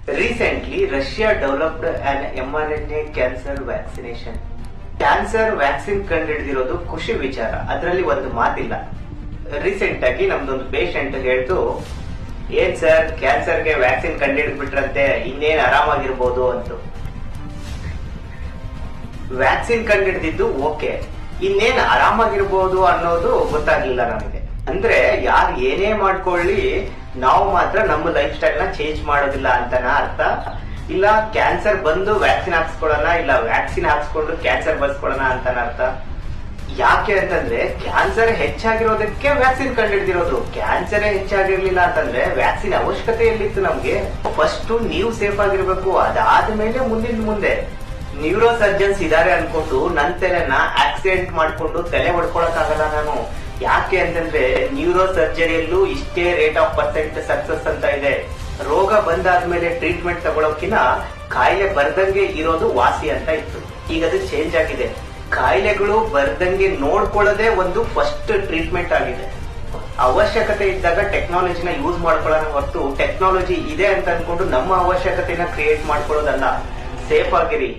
Recently, Russia developed an mRNA cancer vaccination. Cancer vaccine ಕಂಡುಹಿಡಿದಿರೋದು ಖುಷಿ ವಿಚಾರ, ಅದರಲ್ಲಿ ಒಂದು ಮಾತಿಲ್ಲ. ರೀಸೆಂಟ್ ಆಗಿ ನಮ್ದೊಂದು ಪೇಷಂಟ್ ಹೇಳ್ತು, ಏನ್ ಸರ್ ಕ್ಯಾನ್ಸರ್ಗೆ ವ್ಯಾಕ್ಸಿನ್ ಕಂಡುಹಿಡಿದ್ಬಿಟ್ರಂತೆ, ಇನ್ನೇನ್ ಆರಾಮಾಗಿರ್ಬೋದು ಅಂತ. ವ್ಯಾಕ್ಸಿನ್ ಕಂಡುಹಿಡಿದಿದ್ದು ಓಕೆ, ಇನ್ನೇನ್ ಆರಾಮಾಗಿರ್ಬೋದು ಅನ್ನೋದು ಗೊತ್ತಾಗ್ಲಿಲ್ಲ ನಮಗೆ. ಅಂದ್ರೆ ಯಾರು ಏನೇ ಮಾಡ್ಕೊಳ್ಳಿ, ನಾವು ಮಾತ್ರ ನಮ್ಮ ಲೈಫ್ ಸ್ಟೈಲ್ ನ ಚೇಂಜ್ ಮಾಡೋದಿಲ್ಲ ಅಂತನ ಅರ್ಥ? ಇಲ್ಲ ಕ್ಯಾನ್ಸರ್ ಬಂದು ವ್ಯಾಕ್ಸಿನ್ ಹಾಕ್ಸ್ಕೊಳ್ಳೋಣ, ಇಲ್ಲ ವ್ಯಾಕ್ಸಿನ್ ಹಾಕ್ಸ್ಕೊಂಡು ಕ್ಯಾನ್ಸರ್ ಬರ್ಸ್ಕೊಳ್ಳೋಣ ಅಂತನ ಅರ್ಥ? ಯಾಕೆ ಅಂತಂದ್ರೆ ಕ್ಯಾನ್ಸರ್ ಹೆಚ್ಚಾಗಿರೋದಕ್ಕೆ ವ್ಯಾಕ್ಸಿನ್ ಕಂಡುಹಿಡಿದಿರೋದು. ಕ್ಯಾನ್ಸರ್ ಹೆಚ್ಚಾಗಿರ್ಲಿಲ್ಲ ಅಂತಂದ್ರೆ ವ್ಯಾಕ್ಸಿನ್ ಅವಶ್ಯಕತೆ ಎಲ್ಲಿತ್ತು ನಮ್ಗೆ? ಫಸ್ಟ್ ನೀವು ಸೇಫ್ ಆಗಿರ್ಬೇಕು, ಅದಾದ್ಮೇಲೆ ಮುಂದೆ ನ್ಯೂರೋ ಸರ್ಜನ್ಸ್ ಇದಾರೆ ಅನ್ಕೊಂಡು ನನ್ ತಲೆನ ಆಕ್ಸಿಡೆಂಟ್ ಮಾಡ್ಕೊಂಡು ತಲೆ ಹೊಡ್ಕೊಳಕ್ಕಾಗಲ್ಲ ನಾನು. ಯಾಕೆ ಅಂತಂದ್ರೆ ನ್ಯೂರೋ ಸರ್ಜರಿಯಲ್ಲೂ ಇಷ್ಟೇ ರೇಟ್ ಆಫ್ ಪರ್ಸೆಂಟ್ ಸಕ್ಸಸ್ ಅಂತ ಇದೆ. ರೋಗ ಬಂದಾದ್ಮೇಲೆ ಟ್ರೀಟ್ಮೆಂಟ್ ತಗೊಳೋಕಿನ ಕಾಯಿಲೆ ಬರ್ದಂಗೆ ಇರೋದು ವಾಸಿ ಅಂತ ಇತ್ತು. ಈಗ ಅದು ಚೇಂಜ್ ಆಗಿದೆ. ಕಾಯಿಲೆಗಳು ಬರ್ದಂಗೆ ನೋಡ್ಕೊಳ್ಳೋದೇ ಒಂದು ಫಸ್ಟ್ ಟ್ರೀಟ್ಮೆಂಟ್ ಆಗಿದೆ. ಅವಶ್ಯಕತೆ ಇದ್ದಾಗ ಟೆಕ್ನಾಲಜಿನ ಯೂಸ್ ಮಾಡ್ಕೊಳ್ಳೋಣ ಹೊರತು ಟೆಕ್ನಾಲಜಿ ಇದೆ ಅಂತ ಅನ್ಕೊಂಡು ನಮ್ಮ ಅವಶ್ಯಕತೆನ ಕ್ರಿಯೇಟ್ ಮಾಡ್ಕೊಳ್ಳೋದಲ್ಲ. ಸೇಫ್ ಆಗಿರಿ.